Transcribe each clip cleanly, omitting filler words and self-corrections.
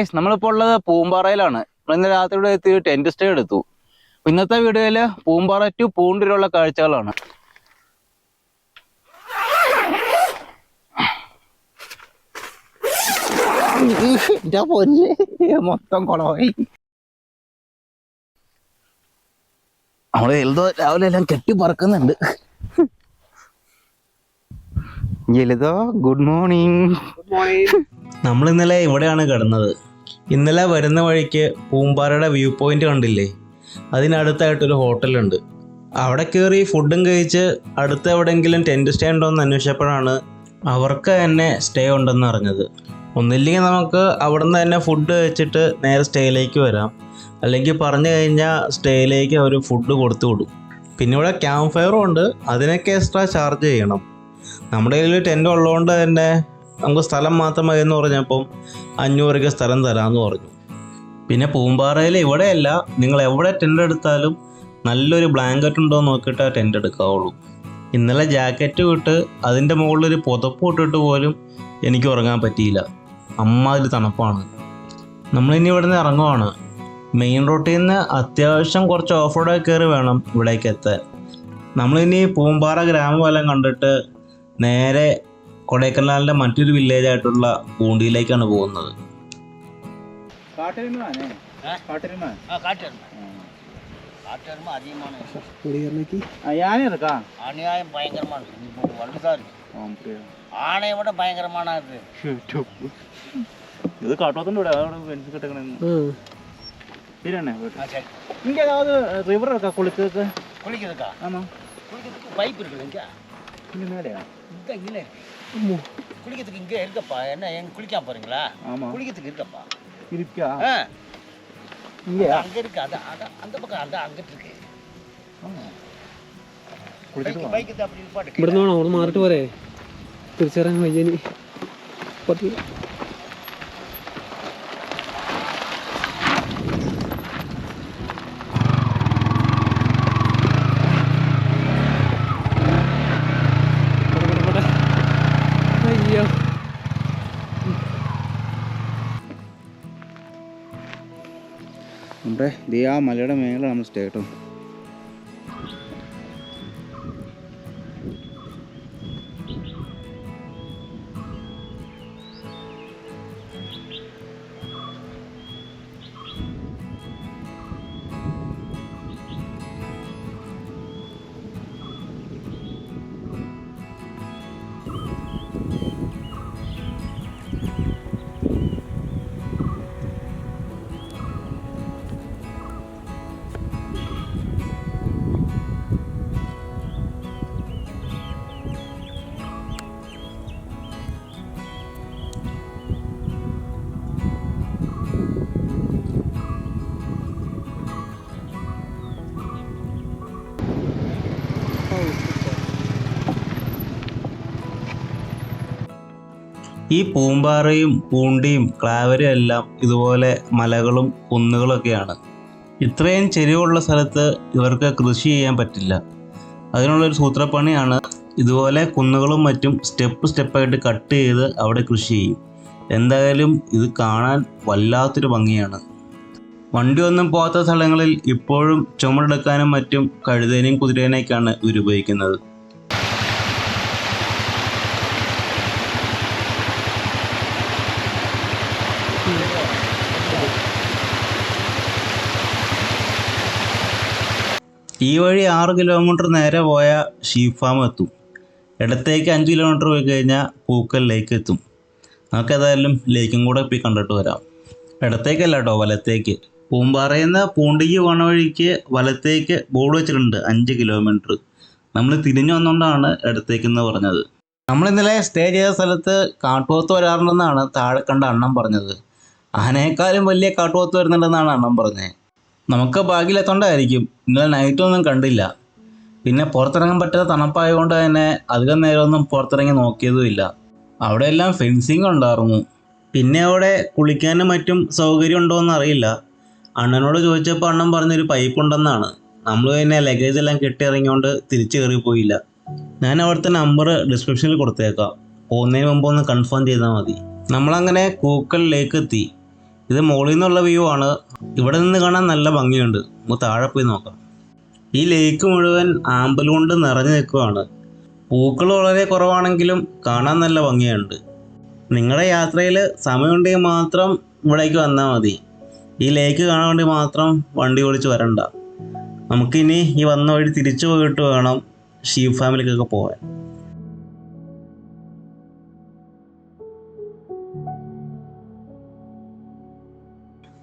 Guys, നമ്മളിപ്പോൾ ഉള്ളത് പൂമ്പാറയിലാണ്. ഇന്ന് രാത്രി ഇവിടെ എത്തി ടെന്റ് സ്റ്റേ എടുത്തു. ഇന്നത്തെ വീഡിയോയില് പൂമ്പാറ ടു പൂണ്ടൂരുള്ള കാഴ്ചകളാണ്. മൊത്തം കുളമായി. നമ്മള് എൽദോ രാവിലെ എല്ലാം കെട്ടി പറക്കുന്നുണ്ട്. Eldho good morning. നമ്മൾ ഇന്നലെ ഇവിടെയാണ് കിടന്നത്. ഇന്നലെ വരുന്ന വഴിക്ക് പൂമ്പാറയുടെ വ്യൂ പോയിന്റ് കണ്ടില്ലേ, അതിനടുത്തായിട്ടൊരു ഹോട്ടലുണ്ട്. അവിടെ കയറി ഫുഡും കഴിച്ച് അടുത്ത് എവിടെയെങ്കിലും ടെൻറ്റ് സ്റ്റേ ഉണ്ടോ എന്ന് അന്വേഷിച്ചപ്പോഴാണ് അവർക്ക് തന്നെ സ്റ്റേ ഉണ്ടെന്ന് അറിഞ്ഞത്. ഒന്നില്ലെങ്കിൽ നമുക്ക് അവിടെ നിന്ന് തന്നെ ഫുഡ് കഴിച്ചിട്ട് നേരെ സ്റ്റേയിലേക്ക് വരാം, അല്ലെങ്കിൽ പറഞ്ഞു കഴിഞ്ഞാൽ സ്റ്റേയിലേക്ക് അവർ ഫുഡ് കൊടുത്തു വിടും. പിന്നെ ഇവിടെ ക്യാമ്പ് ഫയറും ഉണ്ട്, അതിനൊക്കെ എക്സ്ട്രാ ചാർജ് ചെയ്യണം. നമ്മുടെ കയ്യിൽ ടെൻ്റ് ഉള്ളതുകൊണ്ട് തന്നെ നമുക്ക് സ്ഥലം മാത്രം മതി എന്ന് പറഞ്ഞപ്പം 500 രൂപയ്ക്ക് സ്ഥലം തരാമെന്ന് പറഞ്ഞു. പിന്നെ പൂമ്പാറയിൽ ഇവിടെയല്ല, നിങ്ങൾ എവിടെ ടെൻ്റ് എടുത്താലും നല്ലൊരു ബ്ലാങ്കറ്റ് ഉണ്ടോ എന്ന് നോക്കിയിട്ട് ആ ടെൻ്റ് എടുക്കാവുള്ളൂ. ഇന്നലെ ജാക്കറ്റ് വിട്ട് അതിൻ്റെ മുകളിലൊരു പുതപ്പ് ഇട്ടിട്ട് പോലും എനിക്ക് ഉറങ്ങാൻ പറ്റിയില്ല, അമ്മാതിരി തണുപ്പാണ്. നമ്മളിനി ഇവിടെ നിന്ന് ഇറങ്ങുവാണ്. മെയിൻ റോട്ടിൽ നിന്ന് അത്യാവശ്യം കുറച്ച് ഓഫ് റോഡൊക്കെ കയറി വേണം ഇവിടേക്ക് എത്താൻ. നമ്മളിനി പൂമ്പാറ ഗ്രാമഫലം കണ്ടിട്ട് നേരെ കൊടൈക്കനാലിൻ്റെ മറ്റൊരു വില്ലേജ് ആയിട്ടുള്ള പൂണ്ടിയിലേക്കാണ് പോകുന്നത്. இது காட்டுவதோட பென்ஸ் கிட்டக்கணும். சரிண்ணே, இங்க ஏதாவது ரிவர் இருக்கா குளிக்கிறதுக்கா? ஆமா, குளிக்கிறதுக்கு பைப் இருக்குது. இங்க மேலையா? இங்கே குளிக்கிறதுக்கு இங்கே இருக்கப்பா. என்ன எங்க குளிக்காம போறீங்களா? ஆமா, குளிக்கிறதுக்கு இருக்கப்பா. இருக்கா? இங்கே அங்கே இருக்கு. அதான் அந்த பக்கம் அங்கிட்டு இருக்கு. பைக்கு அப்படி நிப்பாட்டு. ഇവിടുന്ന് വേണോ? അവിടെ മാറിട്ട് പോരെ? തിരിച്ചിറങ്ങാൻ വയ്യനി പറ്റില്ല. അയ്യോ, നമ്മുടെ ദേ ആ മലയുടെ മേലെ നമ്മൾ സ്റ്റേ കേട്ടോ. ഈ പൂമ്പാറയും പൂണ്ടിയും ക്ലാവരും എല്ലാം ഇതുപോലെ മലകളും കുന്നുകളൊക്കെയാണ്. ഇത്രയും ചെരിവുള്ള സ്ഥലത്ത് ഇവർക്ക് കൃഷി ചെയ്യാൻ പറ്റില്ല. അതിനുള്ളൊരു സൂത്രപ്പണിയാണ് ഇതുപോലെ കുന്നുകളും മറ്റും സ്റ്റെപ്പായിട്ട് കട്ട് ചെയ്ത് അവിടെ കൃഷി ചെയ്യും. എന്തായാലും ഇത് കാണാൻ വല്ലാത്തൊരു ഭംഗിയാണ്. വണ്ടിയൊന്നും പോകാത്ത സ്ഥലങ്ങളിൽ ഇപ്പോഴും ചുമടെടുക്കാനും മറ്റും കഴുതേനെയും കുതിരേനെയൊക്കെയാണ് ഇവർ ഉപയോഗിക്കുന്നത്. ഈ വഴി 6 കിലോമീറ്റർ നേരെ പോയാൽ ഷീപ്പ് ഫാം എത്തും. ഇടത്തേക്ക് 5 കിലോമീറ്റർ പോയി കഴിഞ്ഞാൽ പൂക്കൽ ലേക്ക് എത്തും. നമുക്ക് ഏതായാലും ലേക്കും കൂടെ പോയി കണ്ടിട്ട് വരാം. ഇടത്തേക്കല്ല കേട്ടോ, വലത്തേക്ക്. പൂമ്പാറയിൽ നിന്ന് പൂണ്ടിക്ക് പോണ വഴിക്ക് വലത്തേക്ക് ബോർഡ് വെച്ചിട്ടുണ്ട് 5 കിലോമീറ്റർ. നമ്മൾ തിരിഞ്ഞു വന്നുകൊണ്ടാണ് ഇടത്തേക്കെന്ന് പറഞ്ഞത്. നമ്മളിന്നലെ സ്റ്റേ ചെയ്ത സ്ഥലത്ത് കാട്ടുപോത്ത് വരാറുണ്ടെന്നാണ് താഴെ കണ്ട അണ്ണൻ പറഞ്ഞത്. ആനയേക്കാളും വലിയ കാട്ടുപോത്ത് വരുന്നുണ്ടെന്നാണ് അണ്ണൻ പറഞ്ഞത്. നമുക്ക് ഭാഗ്യമില്ലാത്തതുകൊണ്ടായിരിക്കും ഇന്നലെ നൈറ്റൊന്നും കണ്ടില്ല. പിന്നെ പുറത്തിറങ്ങാൻ പറ്റാത്ത തണുപ്പായതുകൊണ്ട് തന്നെ അധികം നേരമൊന്നും പുറത്തിറങ്ങി നോക്കിയതുമില്ല. അവിടെ എല്ലാം ഫെൻസിങ് ഉണ്ടായിരുന്നു. പിന്നെ അവിടെ കുളിക്കാനും മറ്റും സൗകര്യം ഉണ്ടോ എന്നറിയില്ല. അണ്ണനോട് ചോദിച്ചപ്പോൾ അണ്ണൻ പറഞ്ഞൊരു പൈപ്പ് ഉണ്ടെന്നാണ്. നമ്മൾ പിന്നെ ലഗേജ് എല്ലാം കെട്ടി ഇറങ്ങിയോണ്ട് തിരിച്ചു കയറിപ്പോയില്ല. ഞാൻ അവിടുത്തെ നമ്പർ ഡിസ്ക്രിപ്ഷനിൽ കൊടുത്തേക്കാം, പോകുന്നതിന് മുമ്പ് ഒന്ന് കൺഫേം ചെയ്താൽ മതി. നമ്മളങ്ങനെ കൂക്കൽ ലേക്ക് എത്തി. ഇത് മുകളിൽ നിന്നുള്ള വ്യൂ ആണ്. ഇവിടെ നിന്ന് കാണാൻ നല്ല ഭംഗിയുണ്ട്. നമുക്ക് താഴെ പോയി നോക്കാം. ഈ ലേക്ക് മുഴുവൻ ആമ്പൽ കൊണ്ട് നിറഞ്ഞു നിൽക്കുകയാണ്. പൂക്കൾ വളരെ കുറവാണെങ്കിലും കാണാൻ നല്ല ഭംഗിയുണ്ട്. നിങ്ങളുടെ യാത്രയിൽ സമയമുണ്ടെങ്കിൽ മാത്രം ഇവിടേക്ക് വന്നാൽ മതി. ഈ ലേക്ക് കാണാൻ വേണ്ടി മാത്രം വണ്ടി ഓടിച്ച് വരണ്ട. നമുക്കിനി ഈ വന്ന വഴി തിരിച്ചു പോയിട്ട് വേണം ഷീപ്പ് ഫാമിലിക്കൊക്കെ പോകാൻ.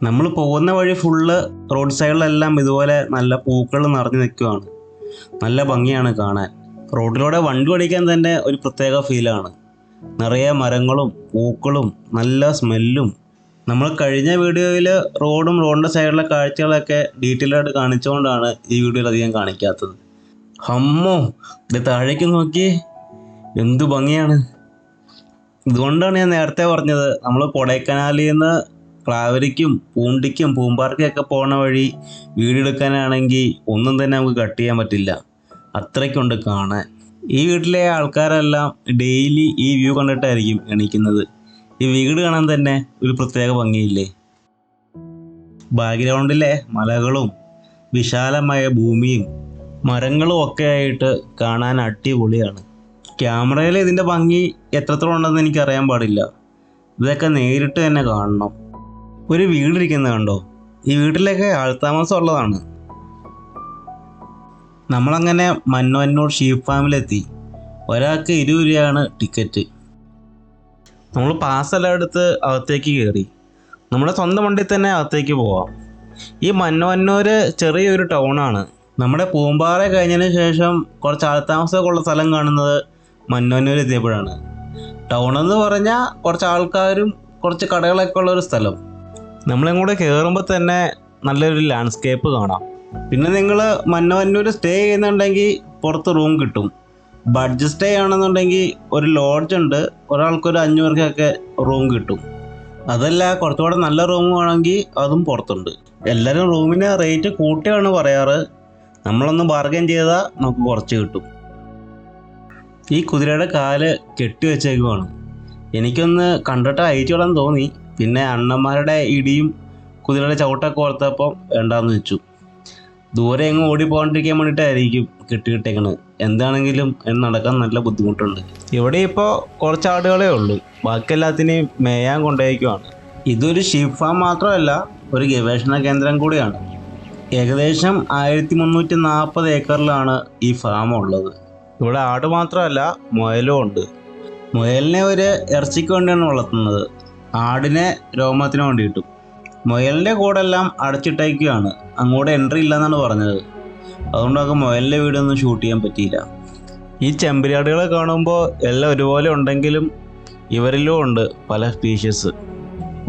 നമ്മൾ പോകുന്ന വഴി ഫുള്ള് റോഡ് സൈഡിലെല്ലാം ഇതുപോലെ നല്ല പൂക്കൾ നിറഞ്ഞു നിൽക്കുകയാണ്. നല്ല ഭംഗിയാണ് കാണാൻ. റോഡിലൂടെ വണ്ടി ഓടിക്കാൻ തന്നെ ഒരു പ്രത്യേക ഫീലാണ്. നിറയെ മരങ്ങളും പൂക്കളും നല്ല സ്മെല്ലും. നമ്മൾ കഴിഞ്ഞ വീഡിയോയിൽ റോഡും റോഡിൻ്റെ സൈഡിലെ കാഴ്ചകളൊക്കെ ഡീറ്റെയിൽ ആയിട്ട് കാണിച്ചുകൊണ്ടാണ് ഈ വീഡിയോയിൽ അധികം കാണിക്കാത്തത്. അമ്മോ, ഇത് താഴേക്ക് നോക്കി എന്തു ഭംഗിയാണ്. ഇതുകൊണ്ടാണ് ഞാൻ നേരത്തെ പറഞ്ഞത്, നമ്മൾ കൊടൈക്കനാലിൽ നിന്ന് ക്ലാവരിക്കും പൂണ്ടിക്കും പൂമ്പാറയ്ക്കൊക്കെ പോകുന്ന വഴി വീഡിയോ എടുക്കാനാണെങ്കിൽ ഒന്നും തന്നെ നമുക്ക് കട്ട് ചെയ്യാൻ പറ്റില്ല. അത്രയ്ക്കുണ്ട് കാണാൻ. ഈ വീട്ടിലെ ആൾക്കാരെല്ലാം ഡെയിലി ഈ വ്യൂ കണ്ടിട്ടായിരിക്കും എണീക്കുന്നത്. ഈ വീട് കാണാൻ തന്നെ ഒരു പ്രത്യേക ഭംഗിയില്ലേ. ബാക്ക്ഗ്രൗണ്ടിലെ മലകളും വിശാലമായ ഭൂമിയും മരങ്ങളും ഒക്കെ ആയിട്ട് കാണാൻ അടിപൊളിയാണ്. ക്യാമറയിൽ ഇതിൻ്റെ ഭംഗി എത്രത്തോളം ഉണ്ടെന്ന് എനിക്കറിയാൻ പാടില്ല. ഇതൊക്കെ നേരിട്ട് തന്നെ കാണണം. ഒരു വീടിരിക്കുന്നത് കണ്ടോ? ഈ വീട്ടിലൊക്കെ ആൾത്താമസം ഉള്ളതാണ്. നമ്മളങ്ങനെ മന്നവന്നൂർ ഷീപ്പ് ഫാമിലെത്തി. ഒരാൾക്ക് 20 രൂപയാണ് ടിക്കറ്റ്. നമ്മൾ പാസ്സെല്ലാം എടുത്ത് അകത്തേക്ക് കയറി. നമ്മുടെ സ്വന്തം വണ്ടിയിൽ തന്നെ അകത്തേക്ക് പോവാം. ഈ മന്നവന്നൂർ ചെറിയൊരു ടൗണാണ്. നമ്മുടെ പൂമ്പാറ കഴിഞ്ഞതിന് ശേഷം കുറച്ച് ആൾത്താമസമൊക്കെ ഉള്ള സ്ഥലം കാണുന്നത് മന്നവന്നൂർ എത്തിയപ്പോഴാണ്. ടൗണെന്ന് പറഞ്ഞാൽ കുറച്ച് ആൾക്കാരും കുറച്ച് കടകളൊക്കെ ഉള്ളൊരു സ്ഥലം. നമ്മളിങ്ങോട്ട് കയറുമ്പോൾ തന്നെ നല്ലൊരു ലാൻഡ്സ്കേപ്പ് കാണാം. പിന്നെ നിങ്ങൾ മന്നവന്നൂർ സ്റ്റേ ചെയ്യുന്നുണ്ടെങ്കിൽ പുറത്ത് റൂം കിട്ടും. ബഡ്ജറ്റ് സ്റ്റേ ആണെന്നുണ്ടെങ്കിൽ ഒരു ലോഡ്ജ് ഉണ്ട്, ഒരാൾക്കൊരു 500 രൂപയ്ക്കൊക്കെ റൂം കിട്ടും. അതല്ല കുറച്ചുകൂടെ നല്ല റൂം വേണമെങ്കിൽ അതും പുറത്തുണ്ട്. എല്ലാവരും റൂമിന് റേറ്റ് കൂട്ടിയാണ് പറയാറ്. നമ്മളൊന്ന് ബാർഗൈൻ ചെയ്താൽ നമുക്ക് കുറച്ച് കിട്ടും. ഈ കുതിരയുടെ കാല് കെട്ടി വെച്ചേക്കുവാണ്. എനിക്കൊന്ന് കണ്ടിട്ട് അയച്ചോളാൻ തോന്നി. പിന്നെ അണ്ണന്മാരുടെ ഇടിയും കുതിരയുടെ ചവിട്ടൊക്കെ ഓർത്തപ്പം വേണ്ടാന്ന് വെച്ചു. ദൂരെ എങ്ങും ഓടിപ്പോകാണ്ടിരിക്കാൻ വേണ്ടിയിട്ടായിരിക്കും കെട്ടിയിട്ടേക്കണത്. എന്താണെങ്കിലും അതിന് നടക്കാൻ നല്ല ബുദ്ധിമുട്ടുണ്ട്. ഇവിടെ ഇപ്പോൾ കുറച്ച് ആടുകളേ ഉള്ളൂ, ബാക്കി എല്ലാത്തിനെയും മേയാൻ കൊണ്ടുപോയേക്കുവാണ്. ഇതൊരു ഷീപ്പ് ഫാം മാത്രമല്ല, ഒരു ഗവേഷണ കേന്ദ്രം കൂടിയാണ്. ഏകദേശം 1340 ഏക്കറിലാണ് ഈ ഫാം ഉള്ളത്. ഇവിടെ ആട് മാത്രമല്ല മുയലും ഉണ്ട്. മുയലിനെ ഒരു ഇറച്ചിക്ക് വേണ്ടിയാണ് വളർത്തുന്നത്, ആടിനെ രോമത്തിന് വേണ്ടിയിട്ടും. മുയലിൻ്റെ കൂടെല്ലാം അടച്ചിട്ടേക്കുകയാണ്, അങ്ങോട്ട് എൻട്രി ഇല്ലയെന്നാണ് പറഞ്ഞത്. അതുകൊണ്ടൊക്കെ മുയലിൻ്റെ വീടൊന്നും ഷൂട്ട് ചെയ്യാൻ പറ്റിയില്ല. ഈ ചെമ്പരിയാടുകളെ കാണുമ്പോൾ എല്ലാം ഒരുപോലെ ഉണ്ടെങ്കിലും ഇവരിലും ഉണ്ട് പല സ്പീഷീസ്.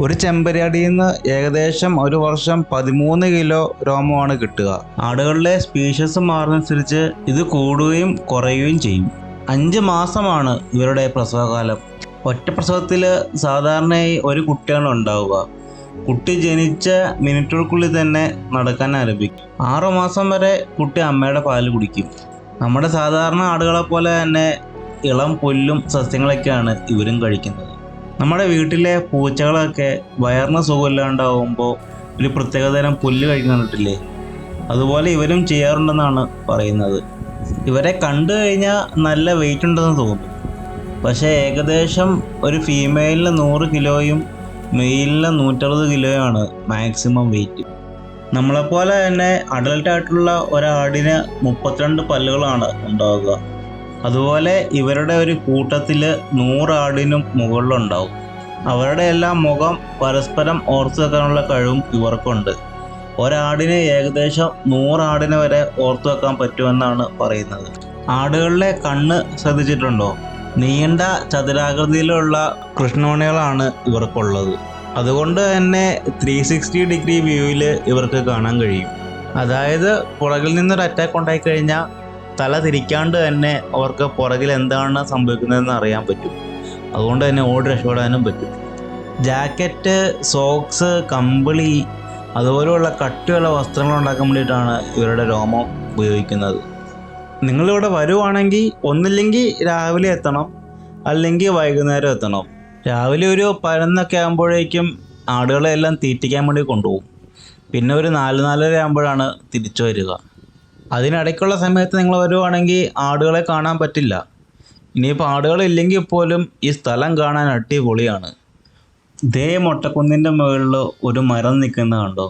ഒരു ചെമ്പരിയാടിയിൽ നിന്ന് ഏകദേശം ഒരു വർഷം 13 കിലോ രോമമാണ് കിട്ടുക. ആടുകളുടെ സ്പീഷീസ് മാറുന്നതനുസരിച്ച് ഇത് കൂടുകയും കുറയുകയും ചെയ്യും. 5 മാസമാണ് ഇവരുടെ പ്രസവകാലം. ഒറ്റ പ്രസവത്തിൽ സാധാരണയായി ഒരു കുട്ടിയാണ് ഉണ്ടാവുക. കുട്ടി ജനിച്ച മിനിറ്റുകൾക്കുള്ളിൽ തന്നെ നടക്കാൻ ആരംഭിക്കും. 6 മാസം വരെ കുട്ടി അമ്മയുടെ പാല് കുടിക്കും. നമ്മുടെ സാധാരണ ആടുകളെ പോലെ തന്നെ ഇളം പുല്ലും സസ്യങ്ങളൊക്കെയാണ് ഇവരും കഴിക്കുന്നത്. നമ്മുടെ വീട്ടിലെ പൂച്ചകളൊക്കെ വയറിന് സുഖമില്ലാണ്ടാവുമ്പോൾ ഒരു പ്രത്യേകതരം പുല്ല് കഴിക്കുന്നിട്ടില്ലേ, അതുപോലെ ഇവരും ചെയ്യാറുണ്ടെന്നാണ് പറയുന്നത്. ഇവരെ കണ്ടു കഴിഞ്ഞാൽ നല്ല വെയിറ്റ് ഉണ്ടെന്ന് തോന്നും. പക്ഷേ ഏകദേശം ഒരു ഫീമെയിലിന് 100 കിലോയും മെയിലിന് 160 കിലോയാണ് മാക്സിമം വെയിറ്റ്. നമ്മളെപ്പോലെ തന്നെ അഡൽട്ടായിട്ടുള്ള ഒരാടിന് 32 പല്ലുകളാണ് ഉണ്ടാവുക. അതുപോലെ ഇവരുടെ ഒരു കൂട്ടത്തിൽ 100 ആടിനും മുകളിലുണ്ടാവും. അവരുടെ എല്ലാം മുഖം പരസ്പരം ഓർത്തു വെക്കാനുള്ള കഴിവും ഇവർക്കുണ്ട്. ഒരാടിന് ഏകദേശം 100 ആടിനെ വരെ ഓർത്തു വെക്കാൻ പറ്റുമെന്നാണ് പറയുന്നത്. ആടുകളിലെ കണ്ണ് ശ്രദ്ധിച്ചിട്ടുണ്ടോ? നീണ്ട ചതുരാകൃതിയിലുള്ള കൃഷ്ണമണികളാണ് ഇവർക്കുള്ളത്. അതുകൊണ്ട് തന്നെ 360 ഡിഗ്രി വ്യൂവിൽ ഇവർക്ക് കാണാൻ കഴിയും. അതായത് പുറകിൽ നിന്നൊരു അറ്റാക്ക് ഉണ്ടായി കഴിഞ്ഞാൽ തല തിരിക്കാണ്ട് തന്നെ അവർക്ക് പുറകിൽ എന്താണ് സംഭവിക്കുന്നതെന്ന് അറിയാൻ പറ്റും. അതുകൊണ്ട് തന്നെ ഓടി രക്ഷപ്പെടാനും പറ്റും. ജാക്കറ്റ്, സോക്സ്, കമ്പിളി അതുപോലെയുള്ള കട്ടിയുള്ള വസ്ത്രങ്ങൾ ഉണ്ടാക്കാൻ വേണ്ടിയിട്ടാണ് ഇവരുടെ രോമം ഉപയോഗിക്കുന്നത്. നിങ്ങളിവിടെ വരുവാണെങ്കിൽ ഒന്നില്ലെങ്കിൽ രാവിലെ എത്തണം, അല്ലെങ്കിൽ വൈകുന്നേരം എത്തണം. രാവിലെ ഒരു 11 ആകുമ്പോഴേക്കും ആടുകളെ എല്ലാം തീറ്റിക്കാൻ വേണ്ടി കൊണ്ടുപോകും. പിന്നെ ഒരു 4-4:30 ആകുമ്പോഴാണ് തിരിച്ചു വരിക. അതിനിടയ്ക്കുള്ള സമയത്ത് നിങ്ങൾ വരുവാണെങ്കിൽ ആടുകളെ കാണാൻ പറ്റില്ല. ഇനിയിപ്പോൾ ആടുകളില്ലെങ്കിൽ പോലും ഈ സ്ഥലം കാണാൻ അടിപൊളിയാണ്. ഇതേ മൊട്ടക്കുന്നിൻ്റെ മുകളിൽ ഒരു മരം നിൽക്കുന്നത് കണ്ടോ?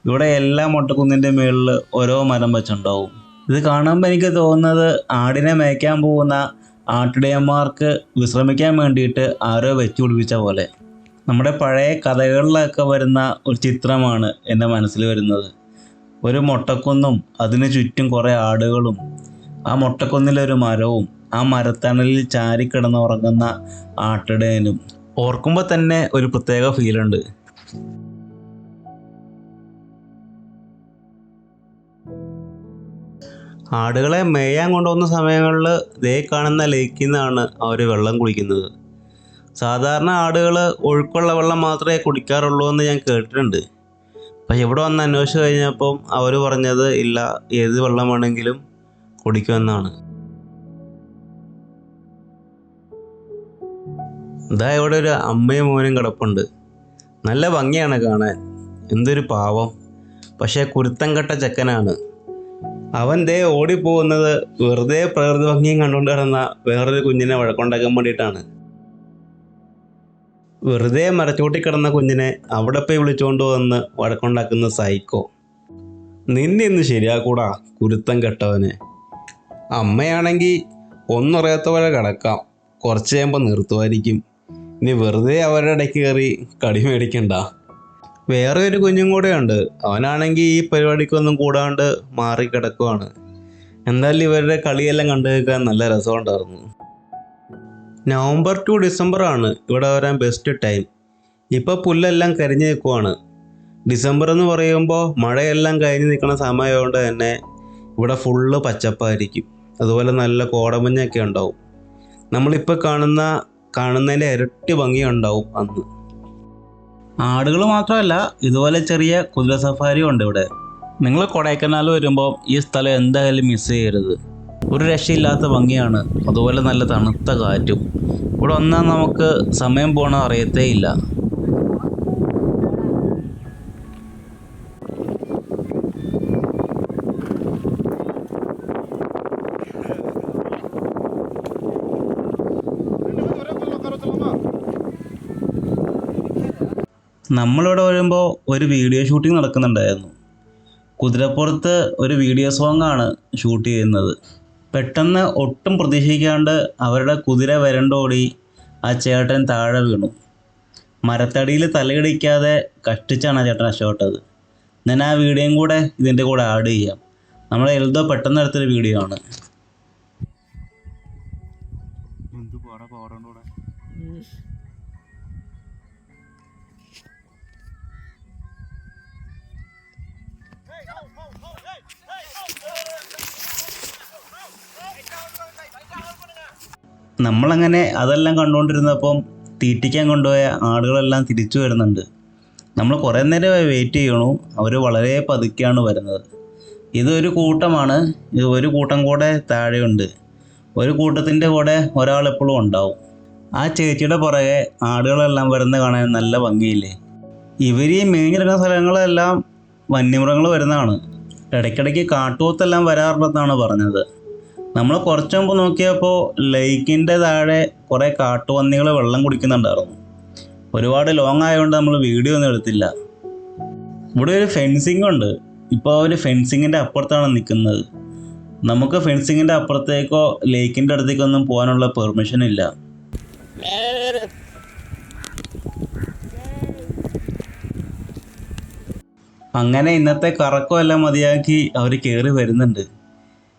ഇവിടെ എല്ലാ മൊട്ടക്കുന്നിൻ്റെ മുകളിൽ ഓരോ മരം വെച്ചുണ്ടാവും. ഇത് കാണുമ്പോൾ എനിക്ക് തോന്നുന്നത് ആടിനെ മേയ്ക്കാൻ പോകുന്ന ആട്ടിടയന്മാർക്ക് വിശ്രമിക്കാൻ വേണ്ടിയിട്ട് ആരോ വെച്ചു പിടിപ്പിച്ച പോലെ. നമ്മുടെ പഴയ കഥകളിലൊക്കെ വരുന്ന ഒരു ചിത്രമാണ് എൻ്റെ മനസ്സിൽ വരുന്നത്. ഒരു മൊട്ടക്കുന്നും അതിന് ചുറ്റും കുറേ ആടുകളും ആ മൊട്ടക്കുന്നിലൊരു മരവും ആ മരത്തണലിൽ ചാരിക്കിടന്ന് ഉറങ്ങുന്ന ആട്ടിടയനും. ഓർക്കുമ്പോൾ തന്നെ ഒരു പ്രത്യേക ഫീലുണ്ട്. ആടുകളെ മേയാൻ കൊണ്ടുപോകുന്ന സമയങ്ങളിൽ ദേ കാണുന്ന ലേക്കിൽ നിന്നാണ് അവർ വെള്ളം കുടിക്കുന്നത്. സാധാരണ ആടുകൾ ഒഴുക്കുള്ള വെള്ളം മാത്രമേ കുടിക്കാറുള്ളൂ എന്ന് ഞാൻ കേട്ടിട്ടുണ്ട്. പക്ഷെ ഇവിടെ വന്ന് അന്വേഷിച്ച് കഴിഞ്ഞപ്പം അവർ പറഞ്ഞത് ഇല്ല, ഏത് വെള്ളം വേണമെങ്കിലും കുടിക്കുമെന്നാണ്. ഇതാ ഇവിടെ ഒരു അമ്മയും മോനും കിടപ്പുണ്ട്. നല്ല ഭംഗിയാണ് കാണാൻ. എന്തൊരു പാവം. പക്ഷേ കുരുത്തം കെട്ട ചെക്കനാണ്. അവൻ ദേ ഓടിപ്പോകുന്നത് വെറുതെ പ്രകൃതി ഭംഗിയും കണ്ടുകൊണ്ട് കിടന്ന വേറൊരു കുഞ്ഞിനെ വഴക്കുണ്ടാക്കാൻ വേണ്ടിയിട്ടാണ്. വെറുതെ മരച്ചോട്ടി കിടന്ന കുഞ്ഞിനെ അവിടെ പോയി വിളിച്ചുകൊണ്ട് വന്ന് വഴക്കുണ്ടാക്കുന്ന സൈക്കോ. നിന്നെ ഇന്ന് ശരിയാക്കൂടാ കുരുത്തം കെട്ടവനെ. അമ്മയാണെങ്കിൽ ഒന്നറിയാത്ത പോലെ കിടക്കാം, കുറച്ച് കഴിയുമ്പോൾ നിർത്തുമായിരിക്കും. ഇനി വെറുതെ അവരുടെ ഇടയ്ക്ക് കയറി കടി മേടിക്കണ്ട. വേറെ ഒരു കുഞ്ഞും കൂടെ ഉണ്ട്. അവനാണെങ്കിൽ ഈ പരിപാടിക്കൊന്നും കൂടാണ്ട് മാറി കിടക്കുവാണ്. എന്തായാലും ഇവരുടെ കളിയെല്ലാം കണ്ടു കേൾക്കാൻ നല്ല രസമുണ്ടായിരുന്നു. നവംബർ ടു ഡിസംബർ ആണ് ഇവിടെ വരാൻ ബെസ്റ്റ് ടൈം. ഇപ്പോൾ പുല്ലെല്ലാം കരിഞ്ഞു നിൽക്കുവാണ്. ഡിസംബർ എന്ന് പറയുമ്പോൾ മഴയെല്ലാം കഴിഞ്ഞ് നിൽക്കുന്ന സമയമായതുകൊണ്ട് തന്നെ ഇവിടെ ഫുള്ള് പച്ചപ്പായിരിക്കും. അതുപോലെ നല്ല കോടമഞ്ഞൊക്കെ ഉണ്ടാവും. നമ്മളിപ്പോൾ കാണുന്നതിൻ്റെ ഇരട്ടി ഭംഗിയുണ്ടാവും അന്ന്. ആടുകൾ മാത്രമല്ല, ഇതുപോലെ ചെറിയ കുതിര സഫാരിയും ഉണ്ട് ഇവിടെ. നിങ്ങൾ കൊടൈക്കനാൽ വരുമ്പോൾ ഈ സ്ഥലം എന്തായാലും മിസ് ചെയ്യരുത്. ഒരു രക്ഷയില്ലാത്ത ഭംഗിയാണ്. അതുപോലെ നല്ല തണുത്ത കാറ്റും. ഇവിടെ വന്നാൽ നമുക്ക് സമയം പോകണത് അറിയത്തേ ഇല്ല. നമ്മളിവിടെ വരുമ്പോൾ ഒരു വീഡിയോ ഷൂട്ടിംഗ് നടക്കുന്നുണ്ടായിരുന്നു. കുതിരപ്പുറത്ത് ഒരു വീഡിയോ സോങ്ങാണ് ഷൂട്ട് ചെയ്യുന്നത്. പെട്ടെന്ന് ഒട്ടും പ്രതീക്ഷിക്കാണ്ട് അവരുടെ കുതിര വരണ്ടോടി ആ ചേട്ടൻ താഴെ വീണു. മരത്തടിയിൽ തലയിടിക്കാതെ കഷ്ടിച്ചാണ് ആ ചേട്ടൻ രക്ഷപ്പെട്ടത്. ഞാൻ ആ വീഡിയോയും കൂടെ ഇതിൻ്റെ കൂടെ ആഡ് ചെയ്യാം. നമ്മളെ എൽദോ പെട്ടെന്ന് എടുത്തൊരു വീഡിയോ ആണ്. നമ്മളങ്ങനെ അതെല്ലാം കണ്ടുകൊണ്ടിരുന്നപ്പം തീറ്റിക്കാൻ കൊണ്ടുപോയ ആടുകളെല്ലാം തിരിച്ചു വരുന്നുണ്ട്. നമ്മൾ കുറേ നേരമായി വെയിറ്റ് ചെയ്യണു. അവർ വളരെ പതുക്കെയാണ് വരുന്നത്. ഇതൊരു കൂട്ടമാണ്. ഇത് ഒരു കൂട്ടം കൂടെ താഴെയുണ്ട്. ഒരു കൂട്ടത്തിൻ്റെ കൂടെ ഒരാൾ എപ്പോഴും ഉണ്ടാവും. ആ ചേച്ചിയുടെ പുറകെ ആടുകളെല്ലാം വരുന്ന കാണാൻ നല്ല ഭംഗിയില്ലേ. ഇവർ ഈ മേഞ്ഞിരുന്ന സ്ഥലങ്ങളെല്ലാം വന്യമൃഗങ്ങൾ വരുന്നതാണ്. ഇടയ്ക്കിടയ്ക്ക് കാട്ടുപോത്തെല്ലാം വരാറുണ്ടെന്നാണ് പറഞ്ഞത്. നമ്മൾ കുറച്ച് മുമ്പ് നോക്കിയപ്പോൾ ലേക്കിൻ്റെ താഴെ കുറേ കാട്ടുപന്നികൾ വെള്ളം കുടിക്കുന്നുണ്ടായിരുന്നു. ഒരുപാട് ലോങ് ആയതുകൊണ്ട് നമ്മൾ വീഡിയോ ഒന്നും എടുത്തില്ല. ഇവിടെ ഒരു ഫെൻസിങ് ഉണ്ട്. ഇപ്പോൾ അവർ ഫെൻസിങ്ങിൻ്റെ അപ്പുറത്താണ് നിൽക്കുന്നത്. നമുക്ക് ഫെൻസിങ്ങിൻ്റെ അപ്പുറത്തേക്കോ ലേക്കിൻ്റെ അടുത്തേക്കൊന്നും പോകാനുള്ള പെർമിഷൻ ഇല്ല. അങ്ങനെ ഇന്നത്തെ കറക്കമെല്ലാം മതിയാക്കി അവർ കയറി വരുന്നുണ്ട്.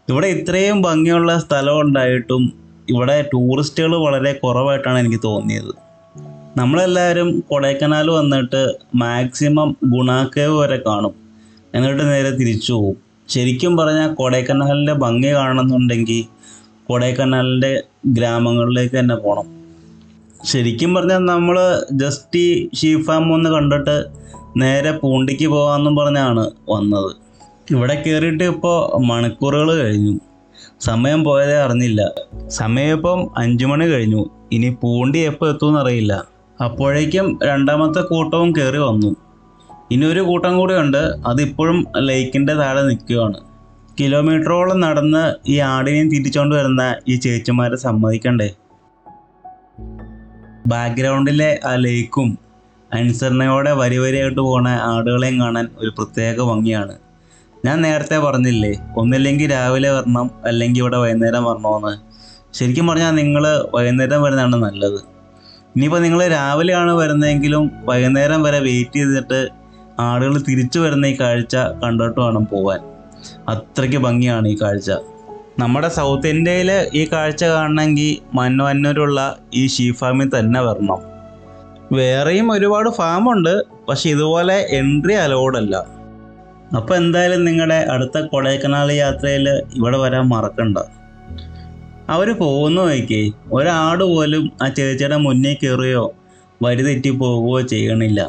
ഇവിടെ ഇത്രയും ഭംഗിയുള്ള സ്ഥലം ഉണ്ടായിട്ടും ഇവിടെ ടൂറിസ്റ്റുകൾ വളരെ കുറവായിട്ടാണ് എനിക്ക് തോന്നിയത്. നമ്മളെല്ലാവരും കൊടൈക്കനാൽ വന്നിട്ട് മാക്സിമം ഗുണ കേവ് വരെ കാണും, എന്നിട്ട് നേരെ തിരിച്ചു പോകും. ശരിക്കും പറഞ്ഞാൽ കൊടൈക്കനാലിൻ്റെ ഭംഗി കാണണമെന്നുണ്ടെങ്കിൽ കൊടൈക്കനാലിൻ്റെ ഗ്രാമങ്ങളിലേക്ക് തന്നെ പോകണം. ശരിക്കും പറഞ്ഞാൽ നമ്മൾ ജസ്റ്റ് ഈ ഷീപ്പ് ഫാം ഒന്ന് കണ്ടിട്ട് നേരെ പൂണ്ടിക്ക് പോകാമെന്നും പറഞ്ഞാണ് വന്നത്. ഇവിടെ കയറിയിട്ട് ഇപ്പോൾ മണിക്കൂറുകൾ കഴിഞ്ഞു. സമയം പോയതേ അറിഞ്ഞില്ല. സമയം ഇപ്പം 5 മണി കഴിഞ്ഞു. ഇനി പൂണ്ടി എപ്പോൾ എത്തുമെന്ന് അറിയില്ല. അപ്പോഴേക്കും രണ്ടാമത്തെ കൂട്ടവും കയറി വന്നു. ഇനി ഒരു കൂട്ടം കൂടെയുണ്ട്. അതിപ്പോഴും ലേക്കിൻ്റെ താഴെ നിൽക്കുകയാണ്. കിലോമീറ്ററോളം നടന്ന് ഈ ആടിനെയും തിരിച്ചുകൊണ്ട് വരുന്ന ഈ ചേച്ചിമാരെ സമ്മതിക്കണ്ടേ. ബാക്ക്ഗ്രൗണ്ടിലെ ആ ലേക്കും അനുസരണയോടെ വരിയായിട്ട് പോണ ആടുകളെയും കാണാൻ ഒരു പ്രത്യേക ഭംഗിയാണ്. ഞാൻ നേരത്തെ പറഞ്ഞില്ലേ, ഒന്നില്ലെങ്കിൽ രാവിലെ വരണം, അല്ലെങ്കിൽ ഇവിടെ വൈകുന്നേരം വരണമെന്ന്. ശരിക്കും പറഞ്ഞാൽ നിങ്ങൾ വൈകുന്നേരം വരുന്നതാണ് നല്ലത്. ഇനിയിപ്പോൾ നിങ്ങൾ രാവിലെയാണ് വരുന്നതെങ്കിലും വൈകുന്നേരം വരെ വെയിറ്റ് ചെയ്തിട്ട് ആടുകൾ തിരിച്ചു വരുന്ന ഈ കാഴ്ച കണ്ടിട്ട് വേണം പോവാൻ. അത്രയ്ക്ക് ഭംഗിയാണ് ഈ കാഴ്ച. നമ്മുടെ സൗത്ത് ഇന്ത്യയിൽ ഈ കാഴ്ച കാണണമെങ്കിൽ മന്നൂരിലുള്ള ഈ ഷീപ്പ് ഫാമിൽ തന്നെ വരണം. വേറെയും ഒരുപാട് ഫാമുണ്ട്, പക്ഷെ ഇതുപോലെ എൻട്രി അലൗഡല്ല. അപ്പോൾ എന്തായാലും നിങ്ങളുടെ അടുത്ത കൊടൈക്കനാൽ യാത്രയിൽ ഇവിടെ വരാൻ മറക്കണ്ട. അവർ പോകുന്ന വഴിക്ക് ഒരാട് പോലും ആ ചേച്ചിയുടെ മുന്നിൽ കയറുകയോ വഴി തെറ്റി പോകുകയോ ചെയ്യണില്ല.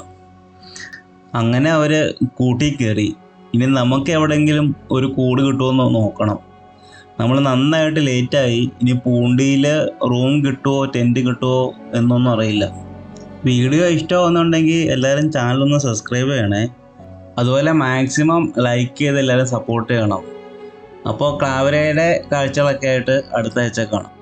അങ്ങനെ അവർ കൂട്ടി കയറി. ഇനി നമുക്ക് എവിടെയെങ്കിലും ഒരു കൂട് കിട്ടുമോ നോക്കണം. നമ്മൾ നന്നായിട്ട് ലേറ്റായി. ഇനി പൂണ്ടിയിൽ റൂം കിട്ടുമോ ടെൻറ്റ് കിട്ടുമോ എന്നൊന്നും അറിയില്ല. വീഡിയോ ഇഷ്ടമാകുന്നുണ്ടെങ്കിൽ എല്ലാവരും ചാനലൊന്ന് സബ്സ്ക്രൈബ് ചെയ്യണേ. അതുപോലെ മാക്സിമം ലൈക്ക് ചെയ്ത് എല്ലാവരും സപ്പോർട്ട് ചെയ്യണം. അപ്പോൾ ക്ലാവരയുടെ കാഴ്ചകളൊക്കെ ആയിട്ട് അടുത്ത ആഴ്ച കാണാം.